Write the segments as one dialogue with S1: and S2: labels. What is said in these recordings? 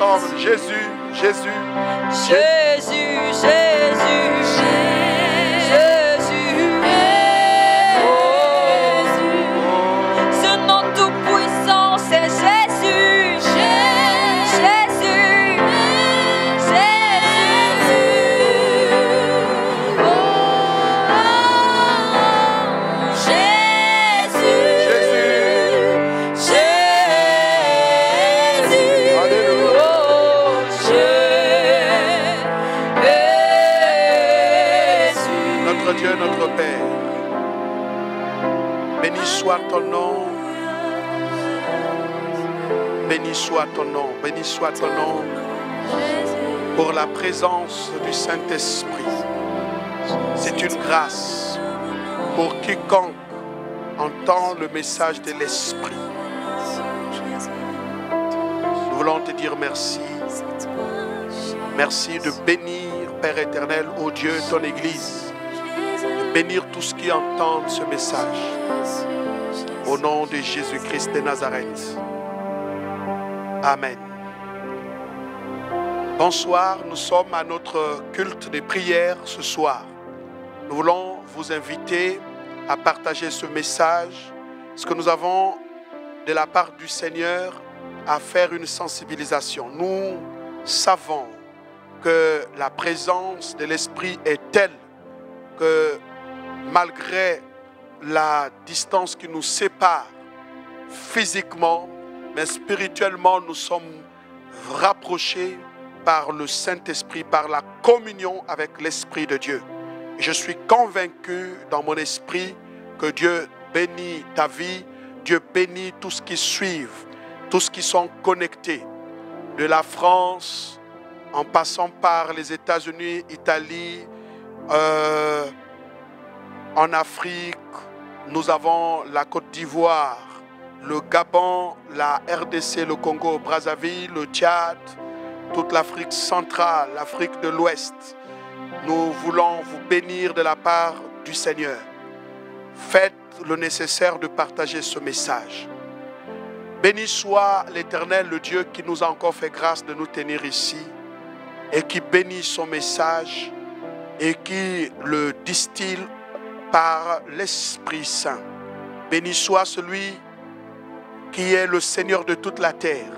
S1: ensemble. Jésus, Jésus,
S2: Jésus, Jésus, Jésus. Oh, ce nom tout puissant, c'est Jésus. Jésus, Jésus. Oh, Jésus, Jésus.
S1: Alléluia.
S2: Oh, Jésus.
S1: Notre Dieu, notre Père, béni soit ton nom. Béni soit ton nom, béni soit ton nom pour la présence du Saint-Esprit. C'est une grâce pour quiconque entend le message de l'Esprit. Nous voulons te dire merci. Merci de bénir, Père éternel, ô Dieu, ton Église. De bénir tous qui entendent ce message. Au nom de Jésus-Christ de Nazareth. Amen. Bonsoir, nous sommes à notre culte de prière ce soir. Nous voulons vous inviter à partager ce message, parce que nous avons de la part du Seigneur à faire une sensibilisation. Nous savons que la présence de l'Esprit est telle que malgré la distance qui nous sépare physiquement, mais spirituellement, nous sommes rapprochés par le Saint-Esprit, par la communion avec l'Esprit de Dieu. Je suis convaincu dans mon esprit que Dieu bénit ta vie, Dieu bénit tous ceux qui suivent, tous ceux qui sont connectés, de la France, en passant par les États-Unis, Italie, en Afrique, nous avons la Côte d'Ivoire, le Gabon, la RDC, le Congo, Brazzaville, le Tchad, toute l'Afrique centrale, l'Afrique de l'Ouest. Nous voulons vous bénir de la part du Seigneur. Faites le nécessaire de partager ce message. Béni soit l'Éternel, le Dieu qui nous a encore fait grâce de nous tenir ici et qui bénit son message et qui le distille par l'Esprit Saint. Béni soit celui qui est le Seigneur de toute la terre,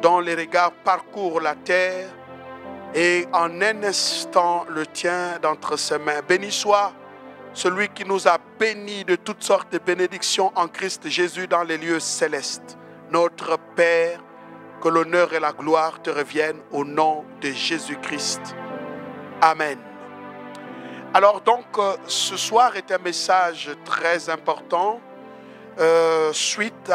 S1: dont les regards parcourent la terre et en un instant le tient d'entre ses mains. Béni soit celui qui nous a bénis de toutes sortes de bénédictions en Christ Jésus dans les lieux célestes. Notre Père, que l'honneur et la gloire te reviennent au nom de Jésus-Christ. Amen. Alors donc, ce soir est un message très important suite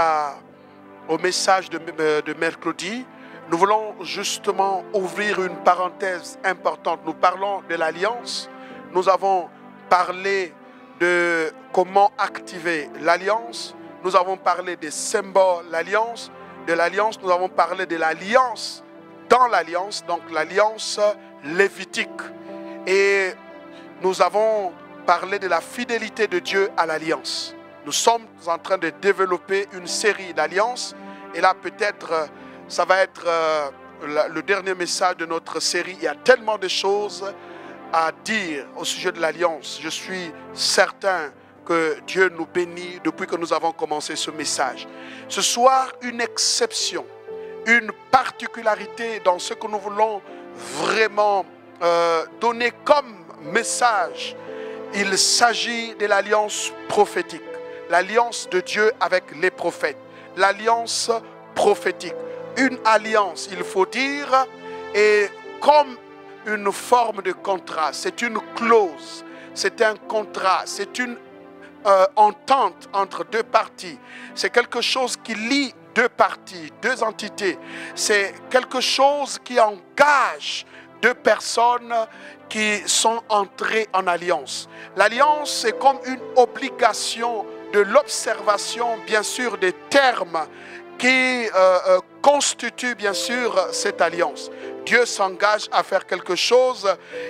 S1: au message de mercredi. Nous voulons justement ouvrir une parenthèse importante. Nous parlons de l'alliance. Nous avons parlé de comment activer l'alliance. Nous avons parlé des symboles de l'alliance. Nous avons parlé de l'alliance dans l'alliance, donc l'alliance lévitique. Et nous avons parlé de la fidélité de Dieu à l'alliance. Nous sommes en train de développer une série d'alliances. Et là, peut-être, ça va être le dernier message de notre série. Il y a tellement de choses à dire au sujet de l'alliance. Je suis certain que Dieu nous bénit depuis que nous avons commencé ce message. Ce soir, une exception, une particularité dans ce que nous voulons vraiment donner comme message. Il s'agit de l'alliance prophétique, l'alliance de Dieu avec les prophètes, l'alliance prophétique. Une alliance, il faut dire, est comme une forme de contrat, c'est une clause, c'est un contrat, c'est une entente entre deux parties. C'est quelque chose qui lie deux parties, deux entités. C'est quelque chose qui engage deux personnes qui sont entrées en alliance. L'alliance, c'est comme une obligation de l'observation, bien sûr, des termes qui constituent, bien sûr, cette alliance. Dieu s'engage à faire quelque chose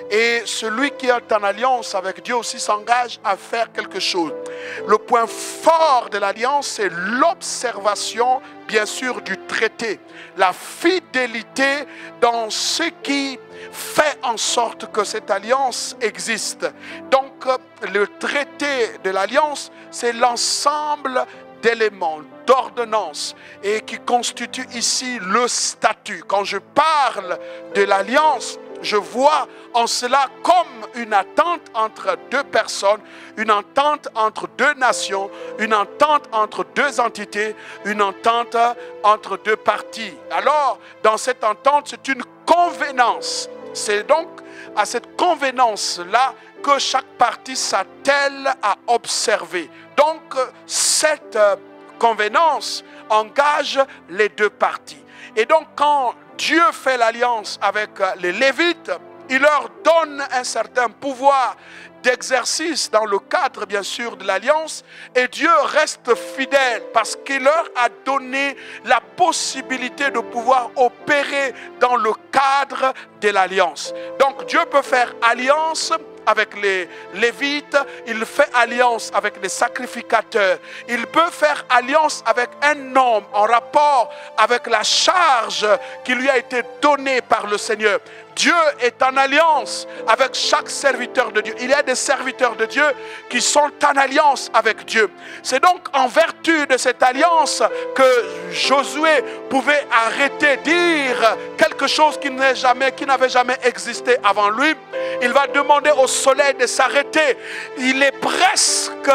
S1: et celui qui est en alliance avec Dieu aussi s'engage à faire quelque chose. Le point fort de l'alliance, c'est l'observation, bien sûr, du traité. La fidélité dans ce qui fait en sorte que cette alliance existe. Donc, le traité de l'alliance, c'est l'ensemble d'éléments, d'ordonnances et qui constitue ici le statut. Quand je parle de l'alliance, je vois en cela comme une attente entre deux personnes, une entente entre deux nations, une entente entre deux entités, une entente entre deux parties. Alors, dans cette entente, c'est une convenance. C'est donc à cette convenance-là que chaque partie s'attelle à observer. Donc, cette convenance engage les deux parties. Et donc, quand Dieu fait l'alliance avec les Lévites, il leur donne un certain pouvoir d'exercice dans le cadre, bien sûr, de l'alliance. Et Dieu reste fidèle parce qu'il leur a donné la possibilité de pouvoir opérer dans le cadre de l'alliance. Donc, Dieu peut faire alliance avec les Lévites, il fait alliance avec les sacrificateurs, il peut faire alliance avec un homme en rapport avec la charge qui lui a été donnée par le Seigneur. Dieu est en alliance avec chaque serviteur de Dieu. Il y a des serviteurs de Dieu qui sont en alliance avec Dieu. C'est donc en vertu de cette alliance que Josué pouvait arrêter, dire quelque chose qui n'avait jamais existé avant lui. Il va demander au soleil de s'arrêter. Il est presque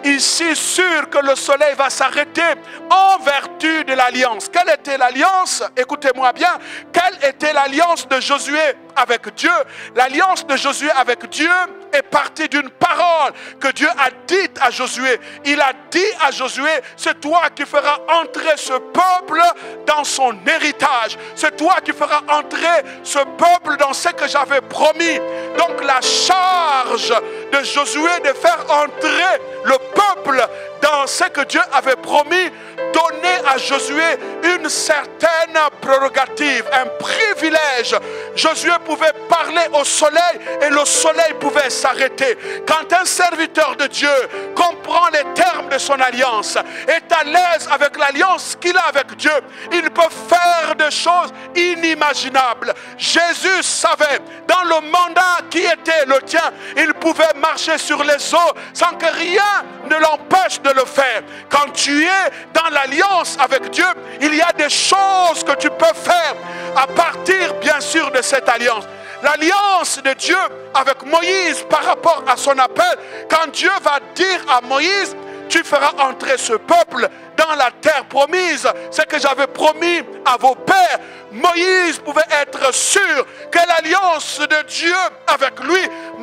S1: ici sûr que le soleil va s'arrêter en vertu de l'alliance. Quelle était l'alliance? Écoutez-moi bien. Quelle était l'alliance de Josué avec Dieu? L'alliance de Josué avec Dieu est partie d'une parole que Dieu a dite à Josué. Il a dit à Josué, c'est toi qui feras entrer ce peuple dans son héritage. C'est toi qui feras entrer ce peuple dans ce que j'avais promis. Donc la charge de Josué de faire entrer le peuple dans ce que Dieu avait promis donnait à Josué une certaine prérogative, un privilège. Josué pouvait parler au soleil et le soleil pouvait s'arrêter. Quand un serviteur de Dieu comprend les termes de son alliance, est à l'aise avec l'alliance qu'il a avec Dieu, il peut faire des choses inimaginables. Jésus savait, dans le mandat qui était le tien, il pouvait marcher sur les eaux sans que rien ne l'empêche de le faire. Quand tu es dans l'alliance avec Dieu, il y a des choses que tu peux faire à partir, bien sûr, de cette alliance. L'alliance de Dieu avec Moïse par rapport à son appel, quand Dieu va dire à Moïse, tu feras entrer ce peuple dans la terre promise, ce que j'avais promis à vos pères. Moïse pouvait être sûr que l'alliance de Dieu avec lui,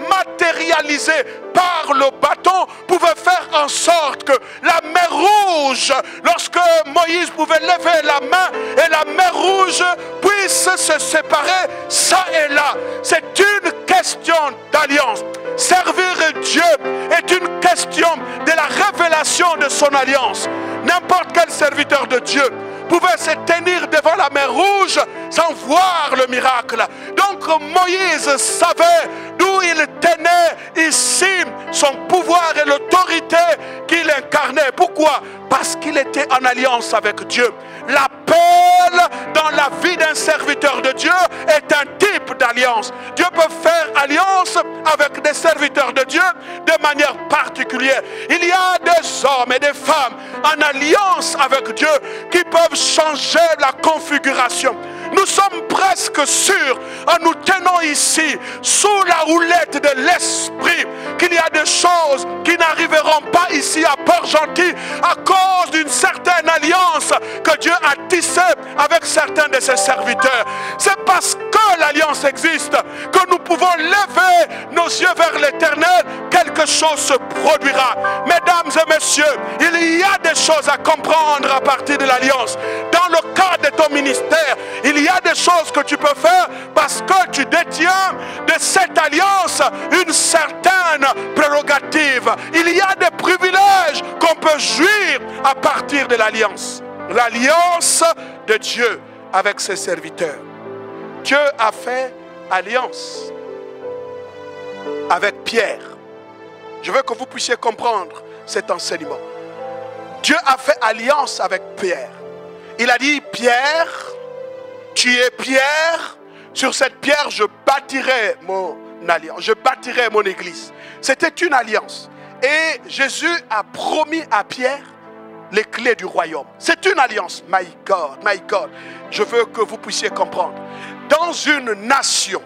S1: matérialisée par le bâton, pouvait faire en sorte que la mer Rouge, lorsque Moïse pouvait lever la main et la mer Rouge puisse se séparer, ça et là. C'est une question d'alliance. Servir Dieu est une question de la révélation de son alliance. N'importe quel serviteur de Dieu pouvait se tenir devant la mer Rouge sans voir le miracle. Donc Moïse savait d'où il tenait ici son pouvoir et l'autorité qu'il incarnait. Pourquoi? Parce qu'il était en alliance avec Dieu. L'appel dans la vie d'un serviteur de Dieu est un type d'alliance. Dieu peut faire alliance avec des serviteurs de Dieu de manière particulière. Il y a des hommes et des femmes en alliance avec Dieu qui peuvent changer la configuration. Nous sommes presque sûrs, en nous tenant ici, sous la houlette de l'Esprit, qu'il y a des choses qui n'arriveront pas ici à Port-Gentil à cause d'une certaine alliance que Dieu a tissée avec certains de ses serviteurs. C'est parce que l'alliance existe que nous pouvons lever nos yeux vers l'Éternel, quelque chose se produira. Mesdames et messieurs, il y a des choses à comprendre à partir de l'alliance. Dans le cadre de ton ministère, il y a des choses que tu peux faire parce que tu détiens de cette alliance une certaine prérogative. Il y a des privilèges qu'on peut jouir à partir de l'alliance. L'alliance de Dieu avec ses serviteurs. Dieu a fait alliance avec Pierre. Je veux que vous puissiez comprendre cet enseignement. Dieu a fait alliance avec Pierre. Il a dit, Pierre, tu es Pierre, sur cette pierre je bâtirai mon alliance, je bâtirai mon église. C'était une alliance. Et Jésus a promis à Pierre les clés du royaume. C'est une alliance. My God, my God. Je veux que vous puissiez comprendre. Dans une nation,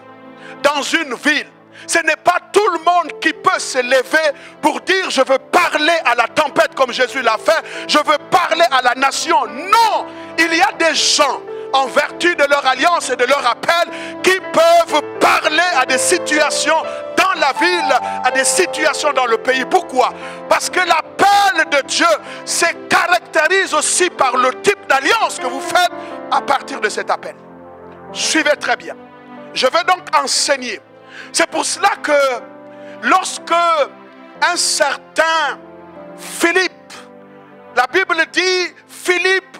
S1: dans une ville, ce n'est pas tout le monde qui peut se lever pour dire je veux parler à la tempête comme Jésus l'a fait. Je veux parler à la nation. Non, il y a des gens en vertu de leur alliance et de leur appel qui peuvent parler à des situations dans la ville, à des situations dans le pays. Pourquoi? Parce que l'appel de Dieu se caractérise aussi par le type d'alliance que vous faites à partir de cet appel. Suivez très bien. Je vais donc enseigner. C'est pour cela que lorsque un certain Philippe, la Bible dit Philippe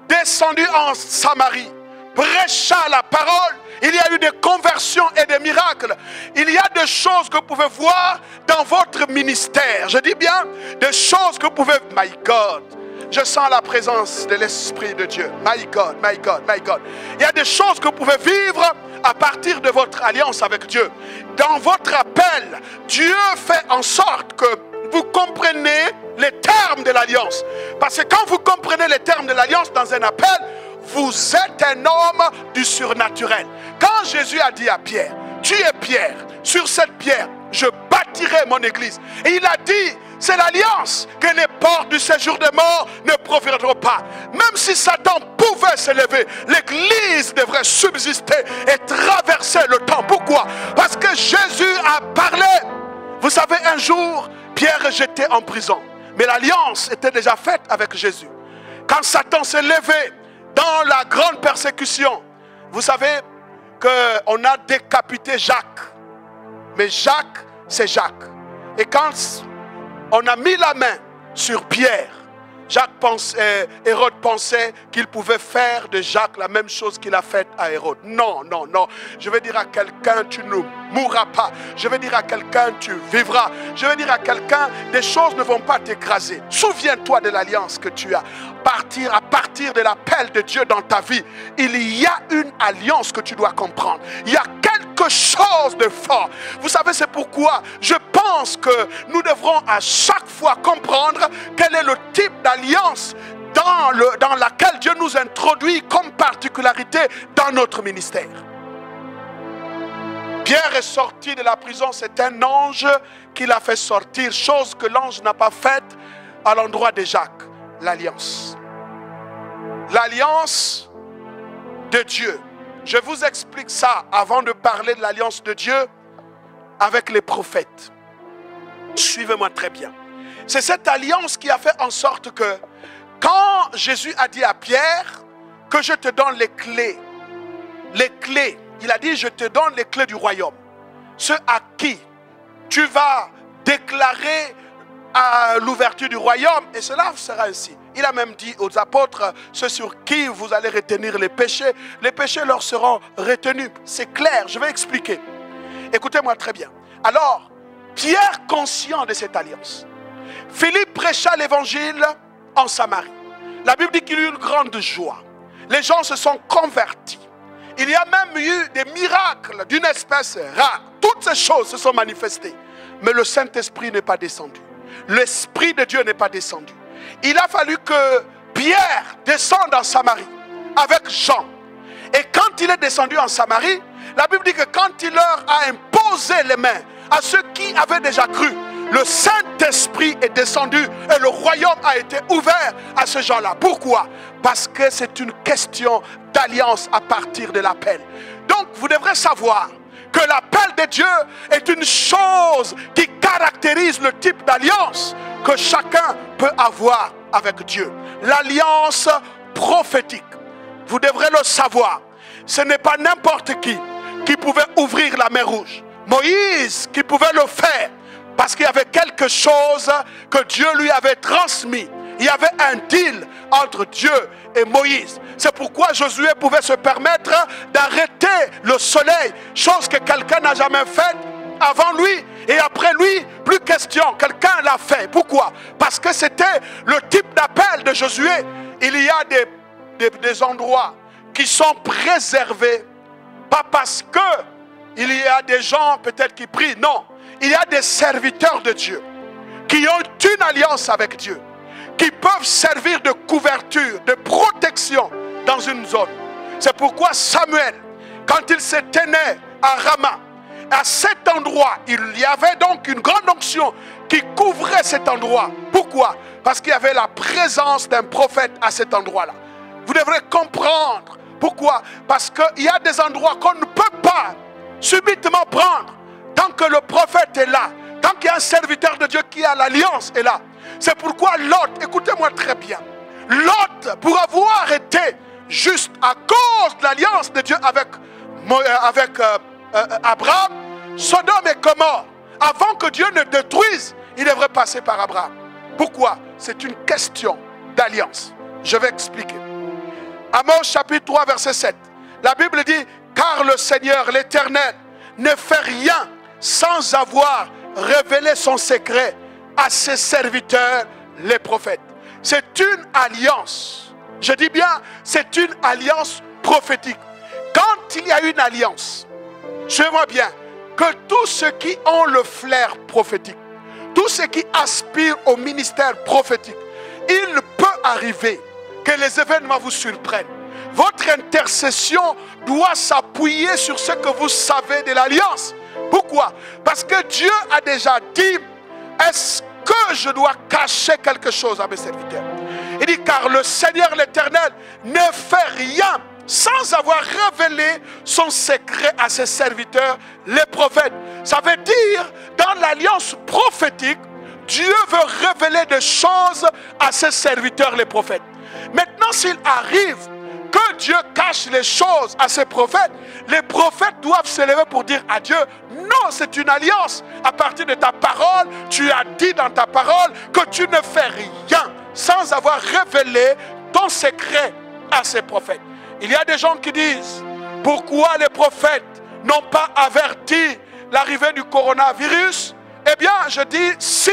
S1: descendu en Samarie, prêcha la parole, il y a eu des conversions et des miracles. Il y a des choses que vous pouvez voir dans votre ministère. Je dis bien des choses que vous pouvez... My God, je sens la présence de l'Esprit de Dieu. My God, my God, my God. Il y a des choses que vous pouvez vivre à partir de votre alliance avec Dieu. Dans votre appel, Dieu fait en sorte que vous comprenez les termes de l'alliance. Parce que quand vous comprenez les termes de l'alliance dans un appel, vous êtes un homme du surnaturel. Quand Jésus a dit à Pierre, tu es Pierre, sur cette pierre, je bâtirai mon église. Et il a dit, c'est l'alliance, que les portes du séjour des morts ne profiteront pas. Même si Satan pouvait se lever, l'église devrait subsister et traverser le temps. Pourquoi? Parce que Jésus a parlé. Vous savez, un jour, Pierre est jeté en prison. Mais l'alliance était déjà faite avec Jésus. Quand Satan s'est levé dans la grande persécution, vous savez qu'on a décapité Jacques. Mais Jacques, c'est Jacques. Et quand on a mis la main sur Pierre, Hérode pensait qu'il pouvait faire de Jacques la même chose qu'il a faite à Hérode. Non, non, non. Je vais dire à quelqu'un, tu ne mourras pas. Je vais dire à quelqu'un, tu vivras. Je vais dire à quelqu'un, des choses ne vont pas t'écraser. Souviens-toi de l'alliance que tu as. À partir de l'appel de Dieu dans ta vie, il y a une alliance que tu dois comprendre. Il y a quelque chose de fort. Vous savez, c'est pourquoi je pense que nous devrons à chaque fois comprendre quel est le type d'alliance dans laquelle Dieu nous introduit comme particularité dans notre ministère. Pierre est sorti de la prison, c'est un ange qui l'a fait sortir, chose que l'ange n'a pas faite à l'endroit de Jacques. L'alliance. L'alliance de Dieu. Je vous explique ça avant de parler de l'alliance de Dieu avec les prophètes. Suivez-moi très bien. C'est cette alliance qui a fait en sorte que quand Jésus a dit à Pierre que je te donne les clés, il a dit je te donne les clés du royaume. Ceux à qui tu vas déclarer à l'ouverture du royaume, et cela sera ainsi. Il a même dit aux apôtres, ceux sur qui vous allez retenir les péchés leur seront retenus. C'est clair, je vais expliquer. Écoutez-moi très bien. Alors, Pierre, conscient de cette alliance, Philippe prêcha l'évangile en Samarie. La Bible dit qu'il y eut une grande joie. Les gens se sont convertis. Il y a même eu des miracles d'une espèce rare. Toutes ces choses se sont manifestées. Mais le Saint-Esprit n'est pas descendu. L'Esprit de Dieu n'est pas descendu. Il a fallu que Pierre descende en Samarie avec Jean. Et quand il est descendu en Samarie, la Bible dit que quand il leur a imposé les mains à ceux qui avaient déjà cru, le Saint-Esprit est descendu et le royaume a été ouvert à ces gens-là. Pourquoi? Parce que c'est une question d'alliance à partir de l'appel. Donc vous devrez savoir que l'appel de Dieu est une chose qui caractérise le type d'alliance que chacun peut avoir avec Dieu. L'alliance prophétique. Vous devrez le savoir. Ce n'est pas n'importe qui pouvait ouvrir la mer Rouge. Moïse qui pouvait le faire parce qu'il y avait quelque chose que Dieu lui avait transmis. Il y avait un deal entre Dieu et Moïse. C'est pourquoi Josué pouvait se permettre d'arrêter le soleil, chose que quelqu'un n'a jamais faite avant lui. Et après lui, plus question, quelqu'un l'a fait. Pourquoi? Parce que c'était le type d'appel de Josué. Il y a des endroits qui sont préservés, pas parce que il y a des gens peut-être qui prient, non. Il y a des serviteurs de Dieu qui ont une alliance avec Dieu, qui peuvent servir de couverture, de protection dans une zone. C'est pourquoi Samuel, quand il se tenait à Rama, à cet endroit, il y avait donc une grande onction qui couvrait cet endroit. Pourquoi? Parce qu'il y avait la présence d'un prophète à cet endroit-là. Vous devrez comprendre. Pourquoi? Parce qu'il y a des endroits qu'on ne peut pas subitement prendre tant que le prophète est là, tant qu'il y a un serviteur de Dieu qui a l'alliance est là. C'est pourquoi Lot, écoutez-moi très bien, Lot, pour avoir été juste à cause de l'alliance de Dieu avec Abraham, Sodome et Gomorrhe, avant que Dieu ne détruise, il devrait passer par Abraham. Pourquoi? C'est une question d'alliance. Je vais expliquer. Amos chapitre 3 verset 7. La Bible dit, car le Seigneur l'Éternel ne fait rien sans avoir révélé son secret à ses serviteurs les prophètes. C'est une alliance. Je dis bien, c'est une alliance prophétique. Quand il y a une alliance, suivez-moi bien, que tous ceux qui ont le flair prophétique, tous ceux qui aspirent au ministère prophétique, il peut arriver que les événements vous surprennent. Votre intercession doit s'appuyer sur ce que vous savez de l'alliance. Pourquoi? Parce que Dieu a déjà dit, est-ce que je dois cacher quelque chose à mes serviteurs? Il dit, car le Seigneur l'Éternel ne fait rien sans avoir révélé son secret à ses serviteurs, les prophètes. Ça veut dire, dans l'alliance prophétique, Dieu veut révéler des choses à ses serviteurs, les prophètes. Maintenant, s'il arrive que Dieu cache les choses à ses prophètes, les prophètes doivent se lever pour dire à Dieu, non, c'est une alliance. À partir de ta parole, tu as dit dans ta parole que tu ne fais rien sans avoir révélé ton secret à ses prophètes. Il y a des gens qui disent, pourquoi les prophètes n'ont pas averti l'arrivée du coronavirus? Eh bien, je dis, si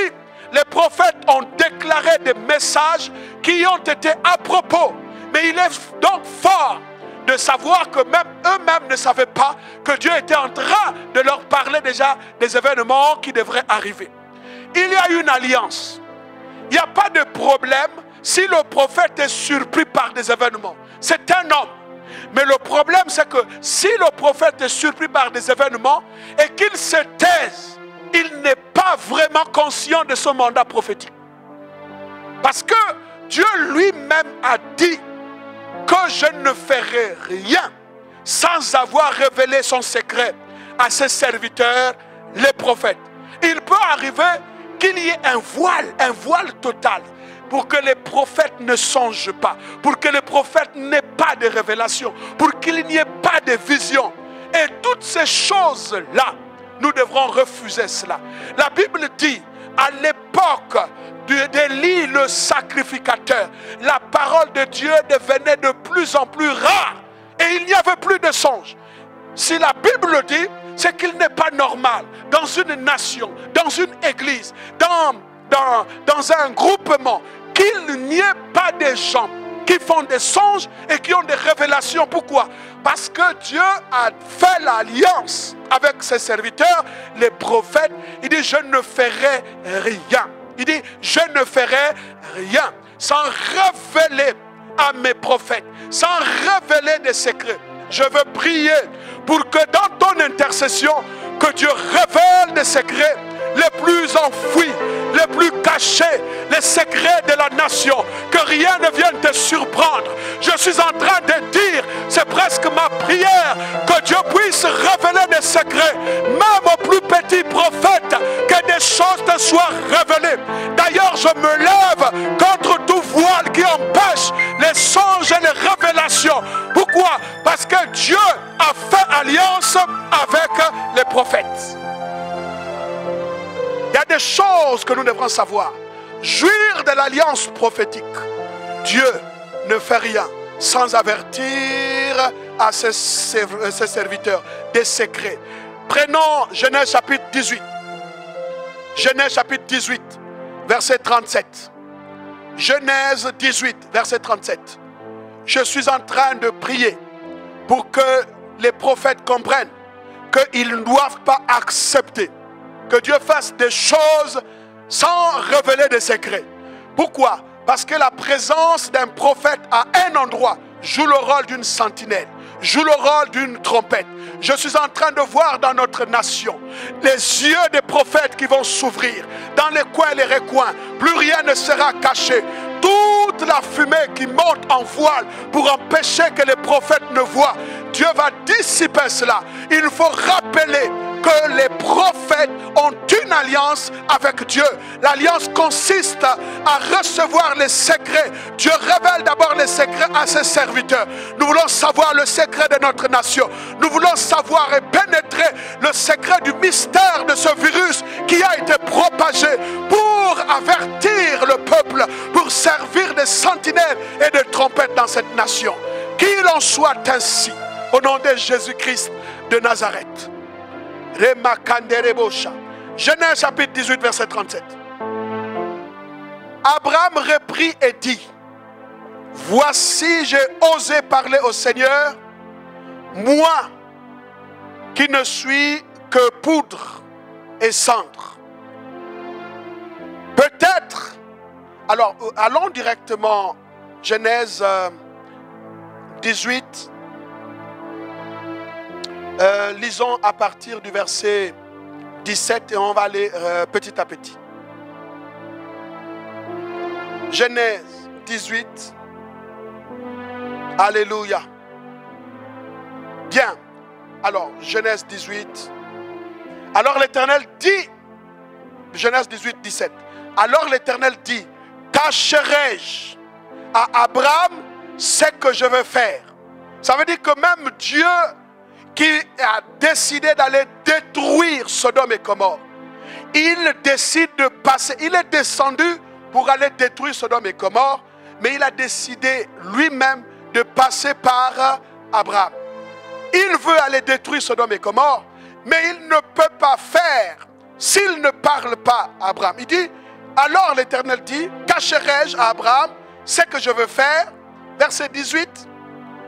S1: les prophètes ont déclaré des messages qui ont été à propos, mais il est donc fort de savoir que même eux-mêmes ne savaient pas que Dieu était en train de leur parler déjà des événements qui devraient arriver. Il y a une alliance. Il n'y a pas de problème si le prophète est surpris par des événements. C'est un homme. Mais le problème, c'est que si le prophète est surpris par des événements et qu'il se taise, il n'est pas vraiment conscient de son mandat prophétique. Parce que Dieu lui-même a dit que je ne ferai rien sans avoir révélé son secret à ses serviteurs, les prophètes. Il peut arriver qu'il y ait un voile total, pour que les prophètes ne songent pas, pour que les prophètes n'aient pas de révélation, pour qu'il n'y ait pas de vision. Et toutes ces choses-là, nous devrons refuser cela. La Bible dit, à l'époque d'Élie le sacrificateur, la parole de Dieu devenait de plus en plus rare et il n'y avait plus de songes. Si la Bible dit, c'est qu'il n'est pas normal dans une nation, dans une église, dans un groupement, qu'il n'y ait pas de gens qui font des songes et qui ont des révélations. Pourquoi? Parce que Dieu a fait l'alliance avec ses serviteurs, les prophètes. Il dit, je ne ferai rien. Il dit, je ne ferai rien sans révéler à mes prophètes, sans révéler des secrets. Je veux prier pour que dans ton intercession, que Dieu révèle des secrets les plus enfouis, les plus cachés, les secrets de la nation, que rien ne vienne te surprendre. Je suis en train de dire, c'est presque ma prière, que Dieu puisse révéler des secrets, même aux plus petits prophètes, que des choses te soient révélées. D'ailleurs, je me lève contre tout voile qui empêche les songes et les révélations. Pourquoi? Parce que Dieu a fait alliance avec les prophètes. Il y a des choses que nous devrons savoir. jouir de l'alliance prophétique. Dieu ne fait rien sans avertir à ses serviteurs des secrets. Prenons Genèse chapitre 18. Genèse chapitre 18, verset 37. Genèse 18, verset 37. Je suis en train de prier pour que les prophètes comprennent qu'ils ne doivent pas accepter que Dieu fasse des choses sans révéler des secrets. Pourquoi? Parce que la présence d'un prophète à un endroit joue le rôle d'une sentinelle, joue le rôle d'une trompette. Je suis en train de voir dans notre nation les yeux des prophètes qui vont s'ouvrir dans les coins et les recoins. Plus rien ne sera caché. Toute la fumée qui monte en voile pour empêcher que les prophètes ne voient, Dieu va dissiper cela. Il faut rappeler que les prophètes ont une alliance avec Dieu. L'alliance consiste à recevoir les secrets. Dieu révèle d'abord les secrets à ses serviteurs. Nous voulons savoir le secret de notre nation. Nous voulons savoir et pénétrer le secret du mystère de ce virus qui a été propagé pour avertir le peuple, pour servir de sentinelles et de trompettes dans cette nation. Qu'il en soit ainsi, au nom de Jésus-Christ de Nazareth. Genèse chapitre 18, verset 37. Abraham reprit et dit: voici, j'ai osé parler au Seigneur, moi qui ne suis que poudre et cendre. Peut-être, alors allons directement, Genèse 18. Lisons à partir du verset 17 et on va aller petit à petit. Genèse 18. Alléluia. Bien. Alors, Genèse 18. Alors l'Éternel dit, Genèse 18, 17. Alors l'Éternel dit: cacherai-je à Abraham ce que je veux faire? Ça veut dire que même Dieu qui a décidé d'aller détruire Sodome et Gomorrhe, il décide de passer, il est descendu pour aller détruire Sodome et Gomorrhe, mais il a décidé lui-même de passer par Abraham. Il veut aller détruire Sodome et Gomorrhe, mais il ne peut pas faire s'il ne parle pas à Abraham. Il dit, alors l'Éternel dit: cacherai-je à Abraham ce que je veux faire? Verset 18.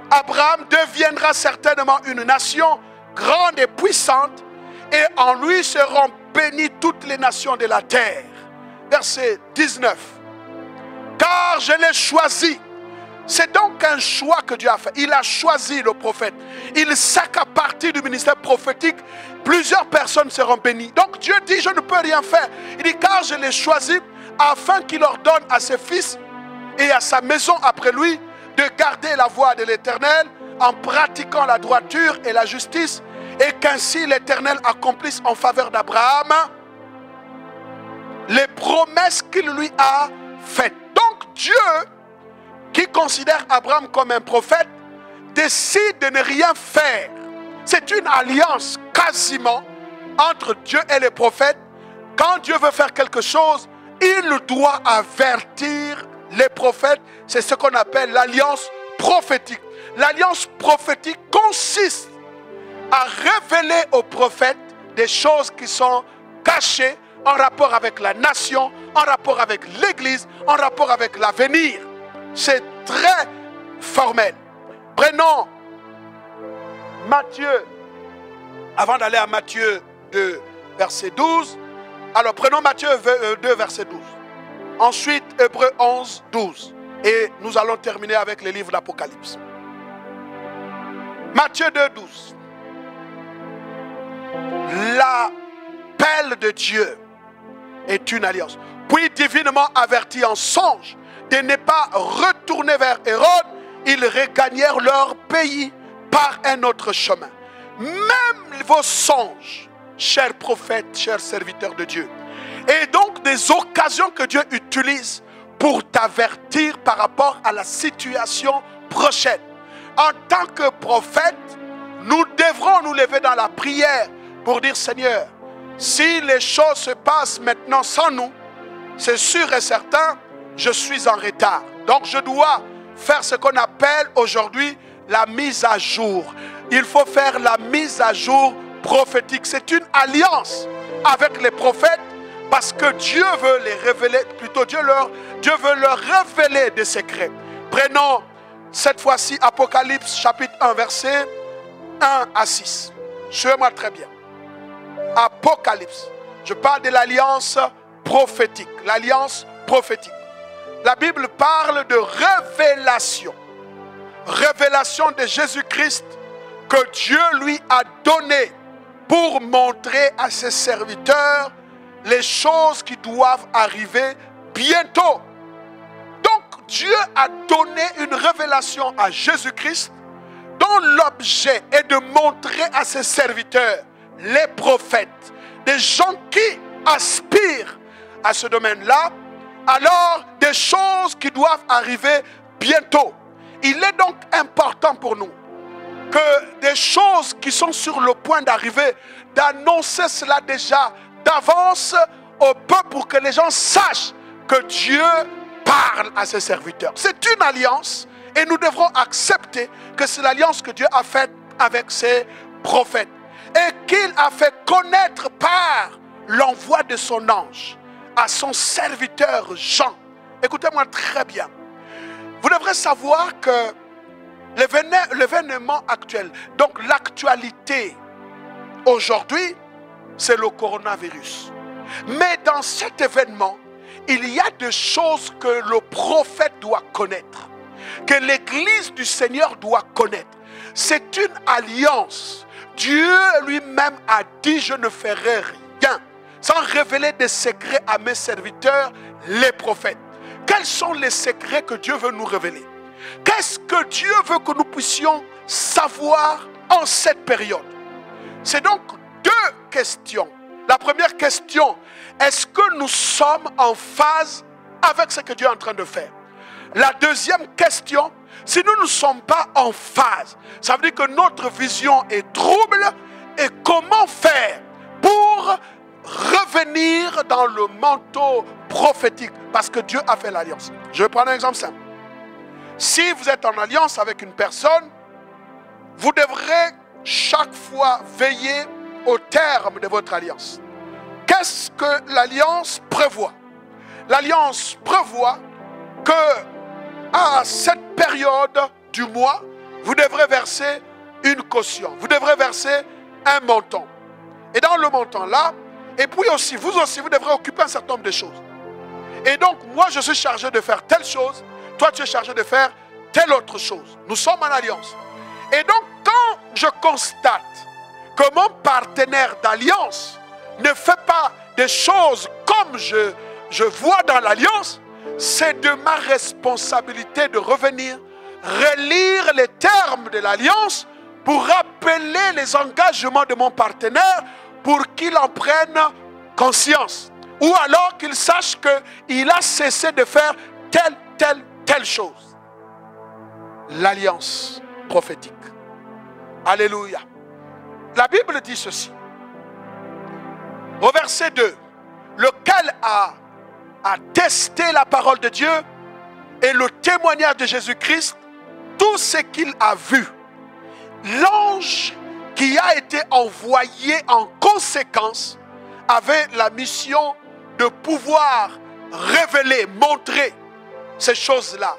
S1: Abraham deviendra certainement une nation grande et puissante, et en lui seront bénies toutes les nations de la terre. Verset 19. Car je l'ai choisi. C'est donc un choix que Dieu a fait. Il a choisi le prophète. Il sait qu'à partir du ministère prophétique, plusieurs personnes seront bénies. Donc Dieu dit: je ne peux rien faire. Il dit: car je l'ai choisi afin qu'il ordonne à ses fils et à sa maison après lui de garder la voie de l'Éternel en pratiquant la droiture et la justice, et qu'ainsi l'Éternel accomplisse en faveur d'Abraham les promesses qu'il lui a faites. Donc Dieu, qui considère Abraham comme un prophète, décide de ne rien faire. C'est une alliance quasiment entre Dieu et les prophètes. Quand Dieu veut faire quelque chose, il doit avertir les prophètes. C'est ce qu'on appelle l'alliance prophétique. L'alliance prophétique consiste à révéler aux prophètes des choses qui sont cachées en rapport avec la nation, en rapport avec l'Église, en rapport avec l'avenir. C'est très formel. Prenons Matthieu, avant d'aller à Matthieu 2, verset 12. Alors prenons Matthieu 2, verset 12. Ensuite, Hébreux 11, 12. Et nous allons terminer avec le livre d'Apocalypse. Matthieu 2, 12. L'appel de Dieu est une alliance. Puis divinement avertis en songe de ne pas retourner vers Hérode, ils regagnèrent leur pays par un autre chemin. Même vos songes, chers prophètes, chers serviteurs de Dieu, et donc des occasions que Dieu utilise pour t'avertir par rapport à la situation prochaine. En tant que prophète, nous devrons nous lever dans la prière pour dire: Seigneur, si les choses se passent maintenant sans nous, c'est sûr et certain, je suis en retard. Donc je dois faire ce qu'on appelle aujourd'hui la mise à jour. Il faut faire la mise à jour prophétique. C'est une alliance avec les prophètes parce que Dieu veut les révéler, plutôt Dieu veut leur révéler des secrets. Prenons cette fois-ci Apocalypse chapitre 1 verset 1 à 6. Suivez-moi très bien. Apocalypse. Je parle de l'alliance prophétique. L'alliance prophétique. La Bible parle de révélation. Révélation de Jésus-Christ que Dieu lui a donné pour montrer à ses serviteurs les choses qui doivent arriver bientôt. Donc Dieu a donné une révélation à Jésus-Christ dont l'objet est de montrer à ses serviteurs, les prophètes, des gens qui aspirent à ce domaine-là, alors des choses qui doivent arriver bientôt. Il est donc important pour nous que des choses qui sont sur le point d'arriver, d'annoncer cela déjà d'avance au peuple pour que les gens sachent que Dieu parle à ses serviteurs. C'est une alliance et nous devrons accepter que c'est l'alliance que Dieu a faite avec ses prophètes et qu'il a fait connaître par l'envoi de son ange à son serviteur Jean. Écoutez-moi très bien. Vous devrez savoir que l'événement actuel, donc l'actualité aujourd'hui, c'est le coronavirus. Mais dans cet événement, il y a des choses que le prophète doit connaître, que l'Église du Seigneur doit connaître. C'est une alliance. Dieu lui-même a dit, je ne ferai rien sans révéler des secrets à mes serviteurs, les prophètes. Quels sont les secrets que Dieu veut nous révéler? Qu'est-ce que Dieu veut que nous puissions savoir en cette période? C'est donc deux questions. La première question, est-ce que nous sommes en phase avec ce que Dieu est en train de faire? La deuxième question, si nous ne sommes pas en phase, ça veut dire que notre vision est trouble. Et comment faire pour revenir dans le manteau prophétique? Parce que Dieu a fait l'alliance. Je vais prendre un exemple simple. Si vous êtes en alliance avec une personne, vous devrez chaque fois veiller au terme de votre alliance. Qu'est-ce que l'alliance prévoit? L'alliance prévoit que à cette période du mois, vous devrez verser une caution. Vous devrez verser un montant. Et dans le montant là, et puis aussi, vous devrez occuper un certain nombre de choses. Et donc, moi, je suis chargé de faire telle chose. Toi, tu es chargé de faire telle autre chose. Nous sommes en alliance. Et donc, quand je constate que mon partenaire d'alliance ne fait pas des choses comme je vois dans l'alliance, c'est de ma responsabilité de revenir, relire les termes de l'alliance pour rappeler les engagements de mon partenaire pour qu'il en prenne conscience. Ou alors qu'il sache qu'il a cessé de faire telle chose. L'alliance prophétique. Alléluia. La Bible dit ceci. Au verset 2. Lequel a testé la parole de Dieu et le témoignage de Jésus-Christ, tout ce qu'il a vu. L'ange qui a été envoyé en conséquence avait la mission de pouvoir révéler, montrer ces choses-là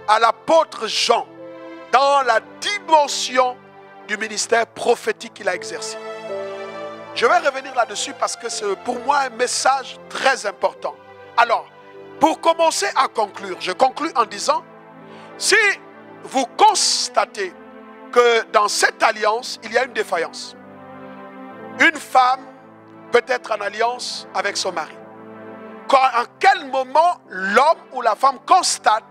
S1: à l'apôtre Jean dans la dimension du ministère prophétique qu'il a exercé. Je vais revenir là-dessus parce que c'est pour moi un message très important. Alors, pour commencer à conclure, je conclus en disant, si vous constatez que dans cette alliance, il y a une défaillance, une femme peut être en alliance avec son mari. En quel moment l'homme ou la femme constate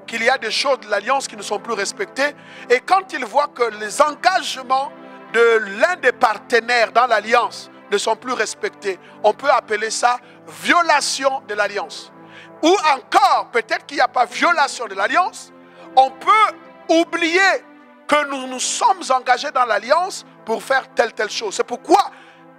S1: qu'il y a des choses de l'alliance qui ne sont plus respectées, et quand il voit que les engagements de l'un des partenaires dans l'alliance ne sont plus respectés, on peut appeler ça violation de l'alliance. Ou encore, peut-être qu'il n'y a pas violation de l'alliance, on peut oublier que nous nous sommes engagés dans l'alliance pour faire telle chose. C'est pourquoi,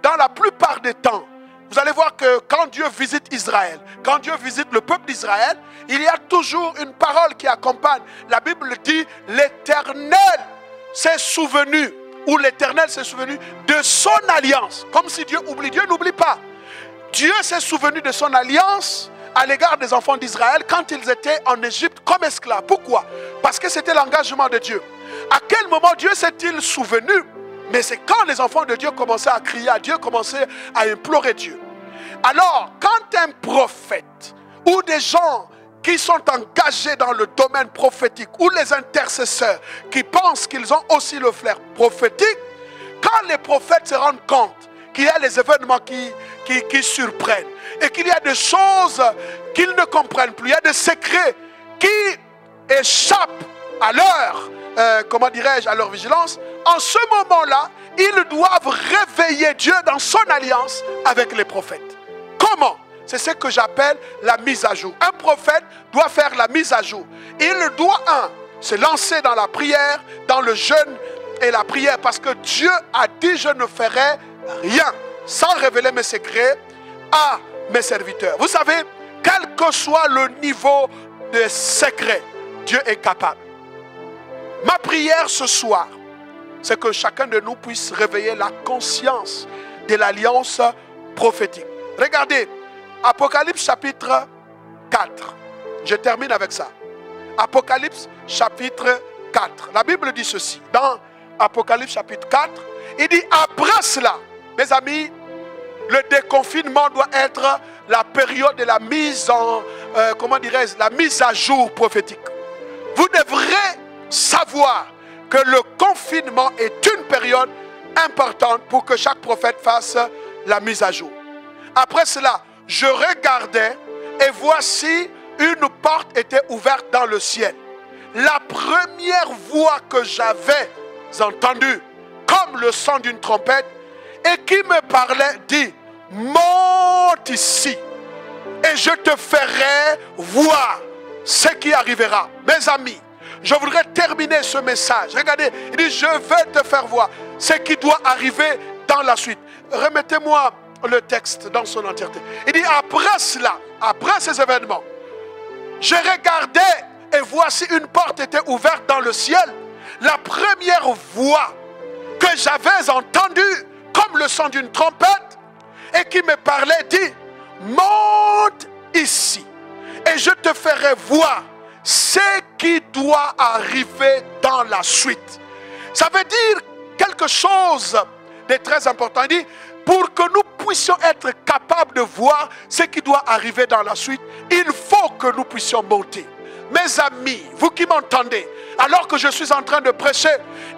S1: dans la plupart des temps, vous allez voir que quand Dieu visite Israël, quand Dieu visite le peuple d'Israël, il y a toujours une parole qui accompagne. La Bible dit, l'Éternel s'est souvenu, ou l'Éternel s'est souvenu de son alliance. Comme si Dieu oublie. Dieu n'oublie pas. Dieu s'est souvenu de son alliance à l'égard des enfants d'Israël quand ils étaient en Égypte comme esclaves. Pourquoi? Parce que c'était l'engagement de Dieu. À quel moment Dieu s'est-il souvenu? Mais c'est quand les enfants de Dieu commençaient à crier à Dieu, commençaient à implorer Dieu. Alors, quand un prophète ou des gens qui sont engagés dans le domaine prophétique ou les intercesseurs qui pensent qu'ils ont aussi le flair prophétique, quand les prophètes se rendent compte qu'il y a les événements qui surprennent et qu'il y a des choses qu'ils ne comprennent plus, il y a des secrets qui échappent à leur, comment dirais-je, à leur vigilance, en ce moment-là, ils doivent réveiller Dieu dans son alliance avec les prophètes. Comment? C'est ce que j'appelle la mise à jour. Un prophète doit faire la mise à jour. Il doit, se lancer dans la prière, dans le jeûne et la prière, parce que Dieu a dit, je ne ferai rien sans révéler mes secrets à mes serviteurs. Vous savez, quel que soit le niveau de secret, Dieu est capable. Ma prière ce soir, c'est que chacun de nous puisse réveiller la conscience de l'alliance prophétique. Regardez, Apocalypse chapitre 4. Je termine avec ça. Apocalypse chapitre 4. La Bible dit ceci. Dans Apocalypse chapitre 4, il dit, après cela, mes amis, le déconfinement doit être la période de la mise en, comment dirais-je, la mise à jour prophétique. Vous devrez savoir que le confinement est une période importante pour que chaque prophète fasse la mise à jour. Après cela, je regardais et voici une porte était ouverte dans le ciel. La première voix que j'avais entendue, comme le son d'une trompette, et qui me parlait, dit, monte ici et je te ferai voir ce qui arrivera. Mes amis, je voudrais terminer ce message. Regardez, il dit, je vais te faire voir ce qui doit arriver dans la suite. Remettez-moi le texte dans son entièreté. Il dit, après cela, après ces événements, je regardais et voici une porte était ouverte dans le ciel. La première voix que j'avais entendue, comme le son d'une trompette, et qui me parlait, dit, monte ici et je te ferai voir ce qui doit arriver dans la suite. Ça veut dire quelque chose de très important. Il dit, pour que nous puissions être capables de voir ce qui doit arriver dans la suite, il faut que nous puissions monter. Mes amis, vous qui m'entendez, alors que je suis en train de prêcher,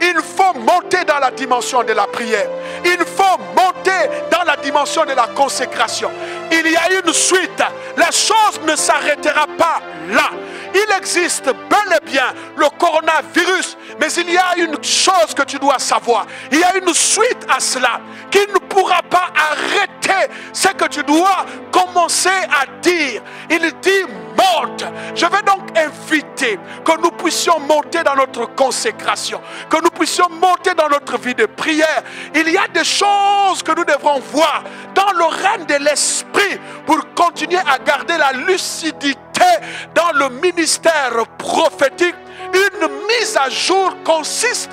S1: il faut monter dans la dimension de la prière. Il faut monter dans la dimension de la consécration. Il y a une suite. La chose ne s'arrêtera pas là. Il existe bel et bien le coronavirus, mais il y a une chose que tu dois savoir. Il y a une suite à cela qui ne pourra pas arrêter ce que tu dois commencer à dire. Il dit monte. Je vais donc inviter que nous puissions monter dans notre consécration, que nous puissions monter dans notre vie de prière. Il y a des choses que nous devrons voir dans le règne de l'esprit pour continuer à garder la lucidité dans le ministère prophétique. Une mise à jour consiste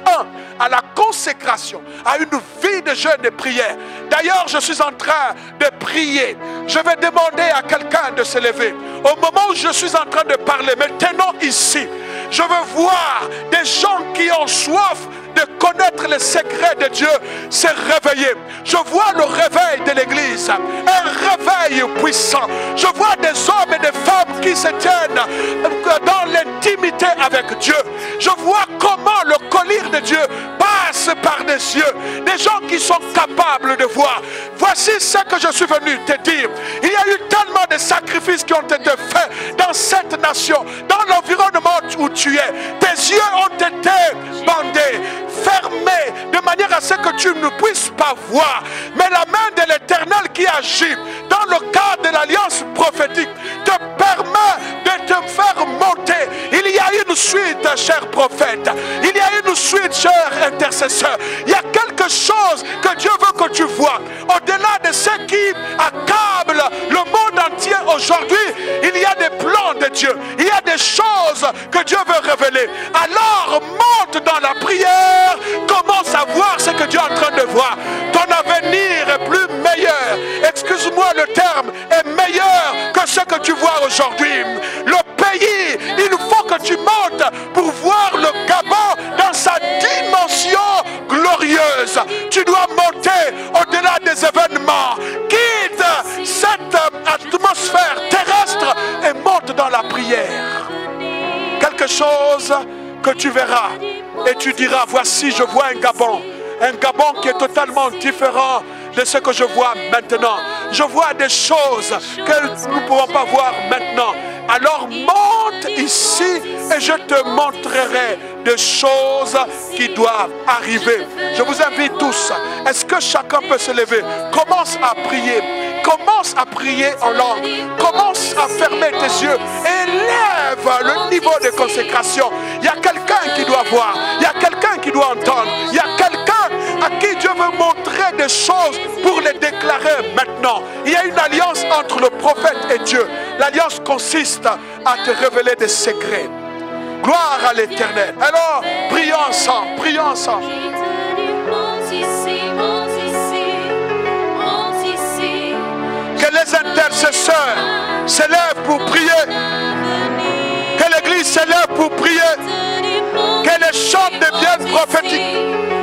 S1: à la consécration, à une vie de jeûne et de prière. D'ailleurs, je suis en train de prier. Je vais demander à quelqu'un de se lever. Au moment où je suis en train de parler, maintenant ici, je veux voir des gens qui ont soif de connaître les secrets de Dieu se réveiller. Je vois le réveil de l'église, un réveil puissant. Je vois des hommes et des femmes qui se tiennent dans l'intimité avec Dieu. Je vois comment le collier de Dieu passe par des yeux. Des gens qui sont capables de voir. Voici ce que je suis venu te dire. Il y a eu tellement de sacrifices qui ont été faits dans cette nation, dans l'environnement où tu es. Tes yeux ont été bandés, fermés, de manière à ce que tu ne puisses pas voir. Mais la main de l'Éternel qui agit dans le cadre de l'alliance prophétique te permet de te faire monter. Il y a une suite suite, cher prophète. Il y a une suite, cher intercesseur. Il y a quelque chose que Dieu veut que tu vois. Au-delà de ce qui accable le monde entier aujourd'hui, il y a des plans de Dieu. Il y a des choses que Dieu veut révéler. Alors monte dans la prière, commence à voir ce que Dieu est en train de voir. Ton avenir est plus meilleur. Excuse-moi, le terme est meilleur que ce que tu vois aujourd'hui. Le pays, il faut que tu montes pour voir le Gabon dans sa dimension glorieuse. Tu dois monter au-delà des événements. Quitte cette atmosphère terrestre et monte dans la prière. Quelque chose que tu verras et tu diras, voici, je vois un Gabon. Un Gabon qui est totalement différent de ce que je vois maintenant. Je vois des choses que nous ne pouvons pas voir maintenant. Alors monte ici et je te montrerai des choses qui doivent arriver. Je vous invite tous. Est-ce que chacun peut se lever? Commence à prier. Commence à prier en langue. Commence à fermer tes yeux. Élève le niveau de consécration. Il y a quelqu'un qui doit voir. Il y a quelqu'un qui doit entendre. Il y a quelqu'un à qui Dieu veut montrer des choses pour les déclarer maintenant. Il y a une alliance entre le prophète et Dieu. L'alliance consiste à te révéler des secrets. Gloire à l'Éternel. Alors, prions ensemble, prions ensemble. Que les intercesseurs s'élèvent pour prier. Que l'Église s'élève pour prier. Que les chants deviennent prophétiques.